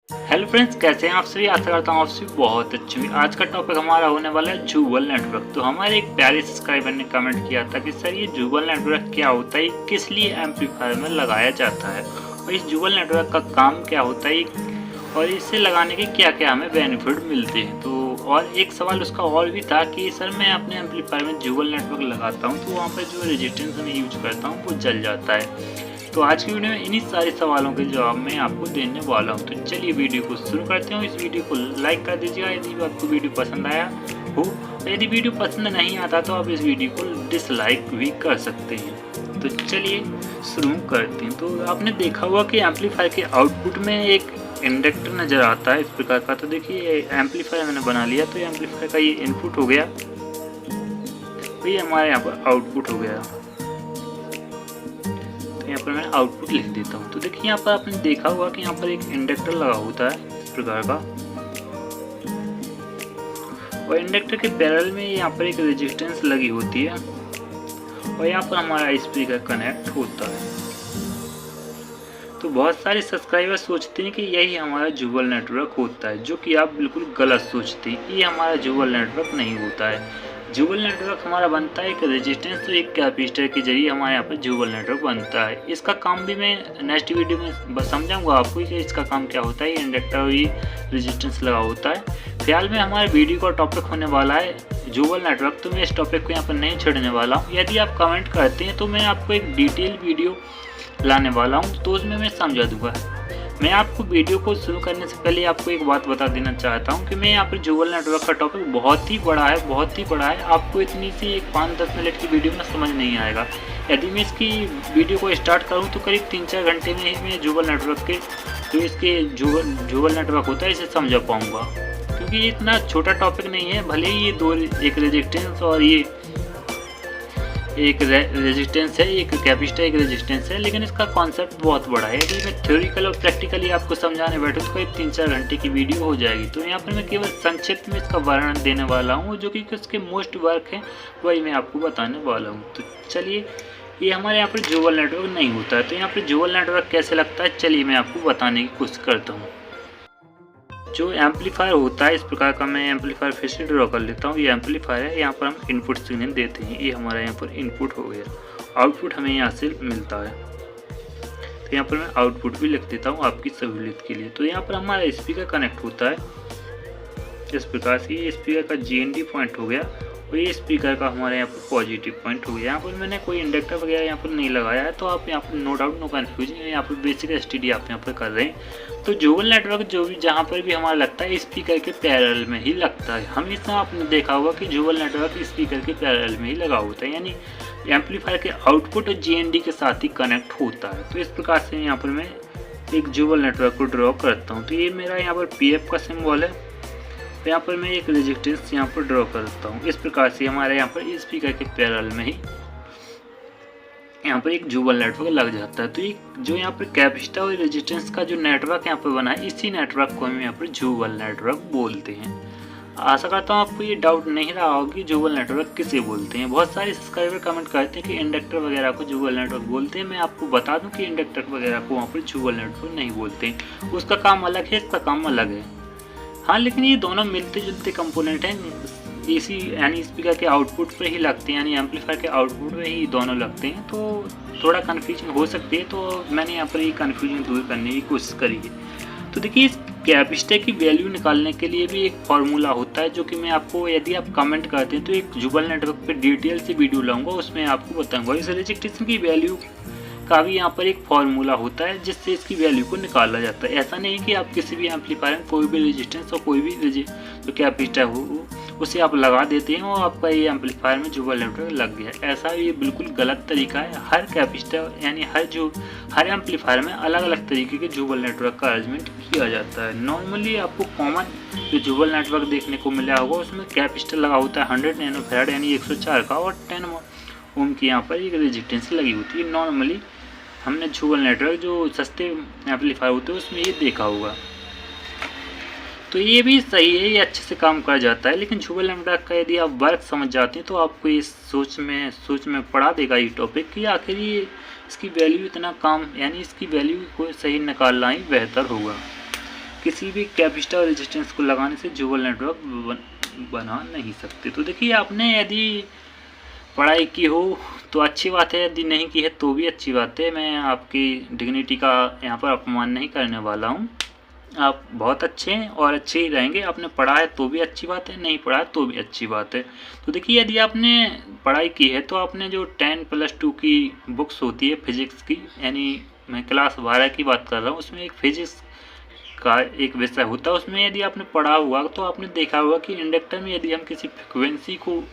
Hello friends, कैसे हैं आप सभी। आशा करता हूँ आप सभी बहुत अच्छे हैं। आज का टॉपिक हमारा होने वाला है जूबल नेटवर्क। तो हमारे एक प्यारे सब्सक्राइबर ने कमेंट किया था कि सर ये जूबल नेटवर्क क्या होता है, किस लिए एम्पलीफायर में लगाया जाता है और इस जूबल नेटवर्क का काम क्या होता है और इसे लगाने के क्या क्या हमें बेनिफिट मिलते हैं। तो और एक सवाल उसका और भी था कि सर मैं अपने एम्पलीफायर में जूबल नेटवर्क लगाता हूँ तो वहाँ पर जो रेजिस्टेंस मैं यूज करता हूँ वो जल जाता है। तो आज की वीडियो में इन्हीं सारे सवालों के जवाब मैं आपको देने वाला हूं। तो चलिए वीडियो को शुरू करते हैं। इस वीडियो को लाइक कर दीजिएगा यदि आपको वीडियो पसंद आया हो। यदि वीडियो पसंद नहीं आता तो आप इस वीडियो को डिसलाइक भी कर सकते हैं। तो चलिए शुरू करते हैं। तो आपने देखा होगा कि एम्पलीफायर के आउटपुट में एक इंडक्टर नज़र आता है इस प्रकार का। तो देखिए एम्पलीफायर मैंने बना लिया, तो एम्पलीफायर का ये इनपुट हो गया, तो ये हमारे यहाँ पर आउटपुट हो गया। यहाँ पर मैं आउटपुट लिख देता हूँ। तो देखिए यहाँ पर आपने देखा होगा कि यहाँ पर एक इंडक्टर लगा होता है इस प्रकार का, और इंडक्टर के पैरेलल में यहाँ पर एक रेजिस्टेंस लगी होती है और यहाँ पर हमारा स्पीकर कनेक्ट होता है। तो बहुत सारे सब्सक्राइबर सोचते हैं कि यही हमारा जूबल नेटवर्क होता है, जो कि आप बिल्कुल गलत सोचते हैं। ये हमारा जूबल नेटवर्क नहीं होता है। जूबल नेटवर्क हमारा बनता है एक रेजिस्टेंस और एक कैपेसिटर के जरिए हमारे यहाँ पर जूबल नेटवर्क बनता है। इसका काम भी मैं नेक्स्ट वीडियो में समझाऊंगा आपको कि इसका काम क्या होता है। ये इंडक्टर और ये रेजिस्टेंस लगा होता है। फिलहाल में हमारे वीडियो का टॉपिक होने वाला है जूबल नेटवर्क, तो मैं इस टॉपिक को यहाँ पर नहीं छोड़ने वाला हूँ। यदि आप कमेंट करते हैं तो मैं आपको एक डिटेल वीडियो लाने वाला हूँ, तो उसमें मैं समझा दूंगा। मैं आपको वीडियो को शुरू करने से पहले आपको एक बात बता देना चाहता हूं कि मैं यहाँ पर जूबल नेटवर्क का टॉपिक बहुत ही बड़ा है। आपको इतनी सी एक 5-10 मिनट की वीडियो में समझ नहीं आएगा। यदि मैं इसकी वीडियो को स्टार्ट करूं तो करीब 3-4 घंटे में ही मैं जूबल नेटवर्क के जो इसके जूबल नेटवर्क होता है इसे समझा पाऊँगा, क्योंकि ये इतना छोटा टॉपिक नहीं है। भले ही ये एक रेजिस्टेंस और ये एक रेजिस्टेंस है, एक कैपेसिटर एक रेजिस्टेंस है, लेकिन इसका कॉन्सेप्ट बहुत बड़ा है। यदि मैं थ्योरिकल और प्रैक्टिकली आपको समझाने बैठूँ तो करीब 3-4 घंटे की वीडियो हो जाएगी। तो यहाँ पर मैं केवल संक्षिप्त में इसका वर्णन देने वाला हूँ, जो कि उसके मोस्ट वर्क है वही मैं आपको बताने वाला हूँ। तो चलिए, ये हमारे यहाँ पर जूबल नेटवर्क नहीं होता है। तो यहाँ पर जूबल नेटवर्क कैसे लगता है, चलिए मैं आपको बताने की कोशिश करता हूँ। जो एम्पलीफायर होता है इस प्रकार का, मैं एम्पलीफायर फिर से ड्रॉ कर लेता हूँ। ये एम्पलीफायर है, यहाँ पर हम इनपुट सिग्नल देते हैं। ये हमारा यहाँ पर इनपुट हो गया, आउटपुट हमें यहाँ से मिलता है। तो यहाँ पर मैं आउटपुट भी लिख देता हूँ आपकी सहूलियत के लिए। तो यहाँ पर हमारा स्पीकर कनेक्ट होता है इस प्रकार से। ये स्पीकर का GND पॉइंट हो गया और ये स्पीकर का हमारे यहाँ पर पॉजिटिव पॉइंट हो गया। यहाँ पर मैंने कोई इंडक्टर वगैरह यहाँ पर नहीं लगाया है, तो आप यहाँ पर नो डाउट नो कन्फ्यूजन, यहाँ पर बेसिक STD आप यहाँ पर कर रहे हैं। तो जूबल नेटवर्क जो भी जहाँ पर भी हमारा लगता है स्पीकर के पैरेलल में ही लगता है। हमेशा आपने देखा होगा कि जूबल नेटवर्क स्पीकर के पैरेलल में ही लगा होता है, यानी एम्पलीफायर के आउटपुट और GND के साथ ही कनेक्ट होता है। तो इस प्रकार से यहाँ पर मैं एक जूबल नेटवर्क को ड्रॉ करता हूँ। तो ये मेरा यहाँ पर PF का सिम्बॉल है। तो यहाँ पर मैं एक रेजिस्टेंस यहाँ पर ड्रॉ करता हूँ। इस प्रकार से हमारे यहाँ पर स्पीकर के पैरेलल में ही यहाँ पर एक जूबल नेटवर्क लग जाता है। तो ये जो यहाँ पर कैपेसिटर और रेजिस्टेंस का जो नेटवर्क यहाँ पर बना है, इसी नेटवर्क को हम यहाँ पर जूबल नेटवर्क बोलते हैं। आशा करता हूँ आपको ये डाउट नहीं रहा होगा कि जूबल नेटवर्क किसे बोलते हैं। बहुत सारे सब्सक्राइबर कमेंट करते हैं कि इंडक्टर वगैरह को जूबल नेटवर्क बोलते हैं। मैं आपको बता दूं कि इंडक्टर वगैरह को वहाँ पर जूबल नेटवर्क नहीं बोलते हैं। उसका काम अलग है, इसका काम अलग है। हाँ, लेकिन ये दोनों मिलते जुलते कंपोनेंट हैं। इसी यानी स्पीकर के आउटपुट पर ही लगते हैं, यानी एम्पलीफायर के आउटपुट पर ही दोनों लगते हैं। तो थोड़ा कन्फ्यूजन हो सकती है, तो मैंने यहाँ पर ये कन्फ्यूजन दूर करने की कोशिश करी है। तो देखिए, इस कैपेसिटर की वैल्यू निकालने के लिए भी एक फार्मूला होता है, जो कि मैं आपको, यदि आप कमेंट करते हैं तो एक जूबल नेटवर्क पे डिटेल से वीडियो लाऊंगा, उसमें आपको बताऊंगा। इस रेजिस्टेंस की वैल्यू का भी यहाँ पर एक फार्मूला होता है जिससे इसकी वैल्यू को निकाला जाता है। ऐसा नहीं कि आप किसी भी एम्पलीफायर में कोई भी रेजिस्टेंस और कोई भी जो कैपेसिटर हो उसे आप लगा देते हैं और आपका ये एम्पलीफायर में जूबल नेटवर्क लग गया। ऐसा ये बिल्कुल गलत तरीका है। हर कैपेसिटर यानी हर एम्पलीफायर में अलग अलग तरीके के जूबल नेटवर्क का अरेंजमेंट किया जाता है। नॉर्मली आपको कॉमन जो जूबल नेटवर्क देखने को मिला होगा उसमें कैपेसिटर लगा होता है 100 नैनोफैराड यानी 104 का, और 10 ओम की यहाँ पर एक रेजिस्टेंस लगी होती है। नॉर्मली हमने जूबल नेटवर्क जो सस्ते एम्पलीफायर होते हैं उसमें ये देखा होगा। तो ये भी सही है, ये अच्छे से काम कर जाता है। लेकिन जूबल नेटवर्क का यदि आप वर्क समझ जाते हैं तो आपको इस सोच में पड़ा देगा ये टॉपिक कि आखिर ये इसकी वैल्यू इतना काम, यानी इसकी वैल्यू को सही निकालना ही बेहतर होगा। किसी भी कैपेसिटर रेजिस्टेंस को लगाने से ड्यूअल नेटवर्क बना नहीं सकते। तो देखिए, आपने यदि पढ़ाई की हो तो अच्छी बात है, यदि नहीं की है तो भी अच्छी बात है। मैं आपकी डिग्निटी का यहाँ पर अपमान नहीं करने वाला हूँ। आप बहुत अच्छे हैं और अच्छे ही रहेंगे। आपने पढ़ा है तो भी अच्छी बात है, नहीं पढ़ा है तो भी अच्छी बात है। तो देखिए, यदि आपने पढ़ाई की है तो आपने जो 10+2 की बुक्स होती है फिजिक्स की, यानी मैं क्लास 12 की बात कर रहा हूँ, उसमें एक फिजिक्स का एक विषय होता है। उसमें यदि आपने पढ़ा हुआ तो आपने देखा होगा कि इंडक्टर में यदि हम किसी फ्रिक्वेंसी को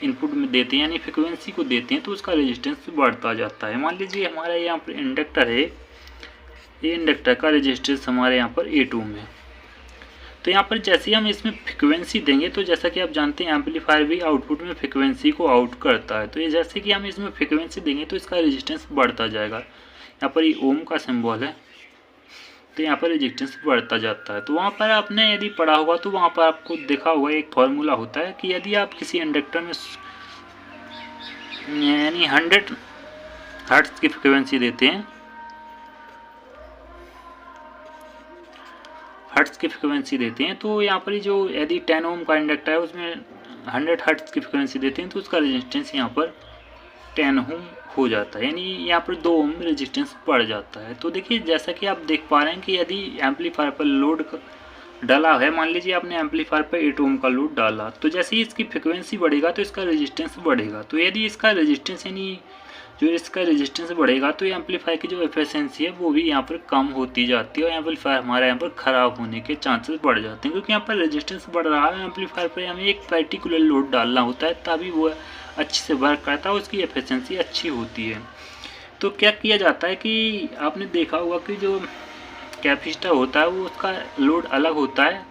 इनपुट में देते हैं, यानी फ्रिक्वेंसी को देते हैं, तो उसका रेजिस्टेंस बढ़ता जाता है। मान लीजिए हमारा यहाँ पर इंडक्टर है, ये इंडक्टर का रेजिस्टेंस हमारे यहाँ पर 8 ओम है। तो यहाँ पर जैसे ही हम इसमें फ्रिक्वेंसी देंगे, तो जैसा कि आप जानते हैं एम्पलीफायर भी आउटपुट में फ्रिक्वेंसी को आउट करता है। तो ये जैसे कि हम इसमें फ्रिक्वेंसी देंगे तो इसका रेजिस्टेंस बढ़ता जाएगा। यहाँ पर ये ओम का सिंबल है, तो यहाँ पर रेजिस्टेंस बढ़ता जाता है। तो वहाँ पर आपने यदि पढ़ा होगा तो वहाँ पर आपको देखा होगा एक फॉर्मूला होता है कि यदि आप किसी इंडक्टर में यानी 100 हर्ट्ज की फ्रिक्वेंसी देते हैं, हर्ट्ज की फ्रिक्वेंसी देते हैं, तो यहाँ पर जो यदि 10 ओम का इंडक्टर है उसमें 100 हर्ट्ज की फ्रिक्वेंसी देते हैं, तो उसका रेजिस्टेंस यहाँ पर 10 ओम हो जाता है, यानी यहाँ पर 2 ओम रेजिस्टेंस बढ़ जाता है। तो देखिए, जैसा कि आप देख पा रहे हैं कि यदि एम्पलीफायर पर लोड डाला है, मान लीजिए आपने एम्पलीफायर पर 8 ओम का लोड डाला, तो जैसे ही इसकी फ्रिक्वेंसी बढ़ेगा तो इसका रेजिस्टेंस बढ़ेगा। तो यदि इसका रेजिस्टेंस यानी जो इसका रेजिस्टेंस बढ़ेगा तो एम्पलीफायर की जो एफिशिएंसी है वो भी यहाँ पर कम होती जाती है और एम्पलीफायर हमारे यहाँ पर ख़राब होने के चांसेस बढ़ जाते हैं, क्योंकि यहाँ पर रेजिस्टेंस बढ़ रहा है। एम्पलीफायर पर हमें एक पर्टिकुलर लोड डालना होता है तभी वो अच्छे से वर्क करता है, उसकी एफिशिएंसी अच्छी होती है। तो क्या किया जाता है कि आपने देखा होगा कि जो कैपेसिटर होता है वो उसका लोड अलग होता है।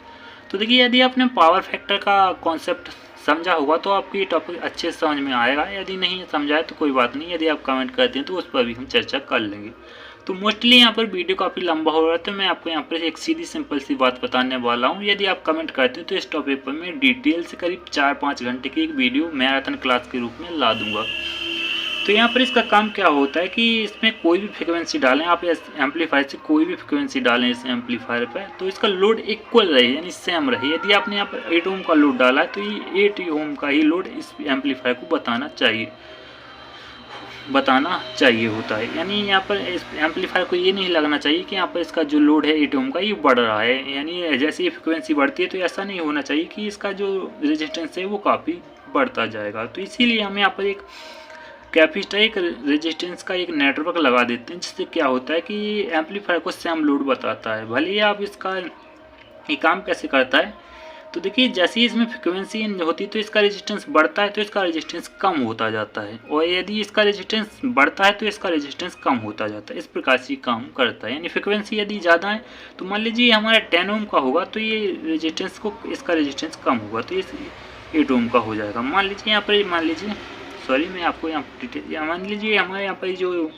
तो देखिए, यदि आपने पावर फैक्टर का कॉन्सेप्ट समझा होगा तो आपको ये टॉपिक अच्छे से समझ में आएगा। यदि नहीं समझा है तो कोई बात नहीं, यदि आप कमेंट करते हैं तो उस पर भी हम चर्चा कर लेंगे। तो मोस्टली यहाँ पर वीडियो काफ़ी लंबा हो रहा है, तो मैं आपको यहाँ पर एक सीधी सिंपल सी बात बताने वाला हूँ। यदि आप कमेंट करते हैं तो इस टॉपिक पर मैं डिटेल से करीब 4-5 घंटे की एक वीडियो मैराथन क्लास के रूप में ला दूँगा। तो यहाँ पर इसका काम क्या होता है कि इसमें कोई भी फ्रिक्वेंसी डालें, आप एम्पलीफायर से कोई भी फ्रिक्वेंसी डालें इस एम्पलीफायर पर, तो इसका लोड इक्वल रहे, यानी सेम रहे। यदि आपने यहाँ पर 8 ओम का लोड डाला है तो ये 8 ओम का ही लोड इस एम्पलीफायर को बताना चाहिए होता है। यानी यहाँ पर इस एम्पलीफायर को ये नहीं लगना चाहिए कि यहाँ पर इसका जो लोड है 8 ओम का ये बढ़ रहा है, यानी जैसे ये फ्रिक्वेंसी बढ़ती है तो ऐसा नहीं होना चाहिए कि इसका जो रेजिस्टेंस है वो काफ़ी बढ़ता जाएगा। तो इसीलिए हम यहाँ पर एक कैपेसिटर एक रेजिस्टेंस का एक नेटवर्क लगा देते हैं, जिससे क्या होता है कि एम्पलीफायर को सेम लोड बताता है। भले ही आप इसका ये काम कैसे करता है, तो देखिए, जैसे ही इसमें फ्रिक्वेंसी होती है तो इसका रेजिस्टेंस बढ़ता है तो इसका रेजिस्टेंस कम होता जाता है, और यदि इसका रेजिस्टेंस बढ़ता है तो इसका रेजिस्टेंस कम होता जाता है। इस प्रकार से काम करता है। यानी फ्रिक्वेंसी यदि ज़्यादा है तो मान लीजिए हमारा 10 ओम का होगा तो ये रेजिस्टेंस को इसका रेजिस्टेंस कम होगा तो ये 8 ओम का हो जाएगा। मान लीजिए मैं आपको यहाँ डिटेल, मान लीजिए हमारे यहाँ पर जो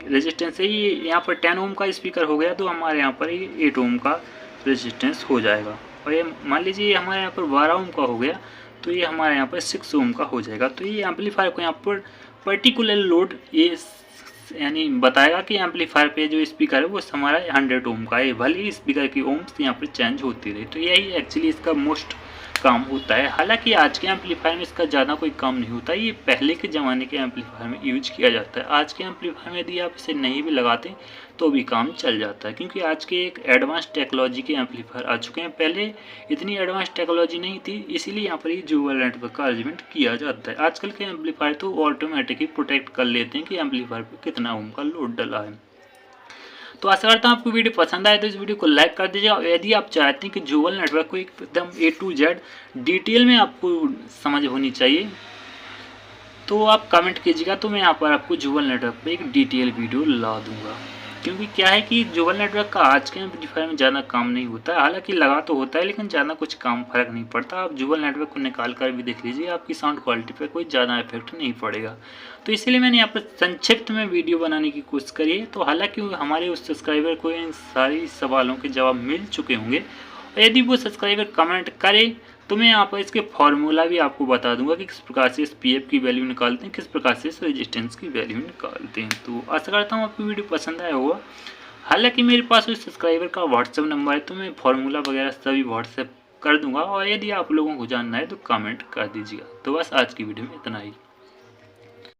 रेजिस्टेंस है ये यहाँ पर 10 ओम का स्पीकर हो गया तो हमारे यहाँ पर ये 8 ओम का रेजिस्टेंस हो जाएगा। और ये मान लीजिए हमारे यहाँ पर 12 ओम का हो गया तो ये हमारे यहाँ पर 6 ओम का हो जाएगा। तो ये एम्पलीफायर को यहाँ पर पर्टिकुलर लोड ये यानी बताएगा कि एम्पलीफायर पे जो स्पीकर है वो हमारा 100 ओम का है, भले ही स्पीकर की ओम्स यहाँ पर चेंज होती रही। तो यही एक्चुअली इसका मोस्ट काम होता है। हालांकि आज के एम्पलीफायर में इसका ज़्यादा कोई काम नहीं होता, ये पहले के ज़माने के एम्पलीफायर में यूज किया जाता है। आज के एम्पलीफायर में यदि आप इसे नहीं भी लगाते तो भी काम चल जाता है, क्योंकि आज के एक एडवांस टेक्नोलॉजी के एम्पलीफायर आ चुके हैं। पहले इतनी एडवांस टेक्नोलॉजी नहीं थी, इसीलिए यहाँ पर ये ड्यूअल नेटवर्क का अरेंजमेंट किया जाता है। आजकल के एम्पलीफायर तो ऑटोमेटिकली प्रोटेक्ट कर लेते हैं कि एम्पलीफायर पर कितना ओम का लोड डला है। तो आशा करता हूँ आपको वीडियो पसंद आए तो इस वीडियो को लाइक कर दीजिए। और यदि आप चाहते हैं कि ड्यूअल नेटवर्क को एकदम A to Z डिटेल में आपको समझ होनी चाहिए तो आप कमेंट कीजिएगा, तो मैं यहाँ पर आपको ड्यूअल नेटवर्क पे एक डिटेल वीडियो ला दूंगा। क्योंकि क्या है कि ड्यूअल नेटवर्क का आज के एम्पलीफायर में ज़्यादा काम नहीं होता है, हालांकि लगा तो होता है लेकिन ज़्यादा कुछ काम फर्क नहीं पड़ता। आप ड्यूअल नेटवर्क को निकाल कर भी देख लीजिए, आपकी साउंड क्वालिटी पर कोई ज़्यादा इफेक्ट नहीं पड़ेगा। तो इसलिए मैंने यहाँ पर संक्षिप्त में वीडियो बनाने की कोशिश करी है। तो हालांकि हमारे उस सब्सक्राइबर को इन सारी सवालों के जवाब मिल चुके होंगे, और यदि वो सब्सक्राइबर कमेंट करे तो मैं यहाँ पर इसके फॉर्मूला भी आपको बता दूंगा कि किस प्रकार से इस PF की वैल्यू निकालते हैं, किस प्रकार से इस रेजिस्टेंस की वैल्यू निकालते हैं। तो आशा करता हूँ आपको वीडियो पसंद आया होगा। हालांकि मेरे पास उस सब्सक्राइबर का व्हाट्सएप नंबर है, तो मैं फार्मूला वगैरह सभी व्हाट्सएप कर दूंगा, और यदि आप लोगों को जानना है तो कमेंट कर दीजिएगा। तो बस आज की वीडियो में इतना ही।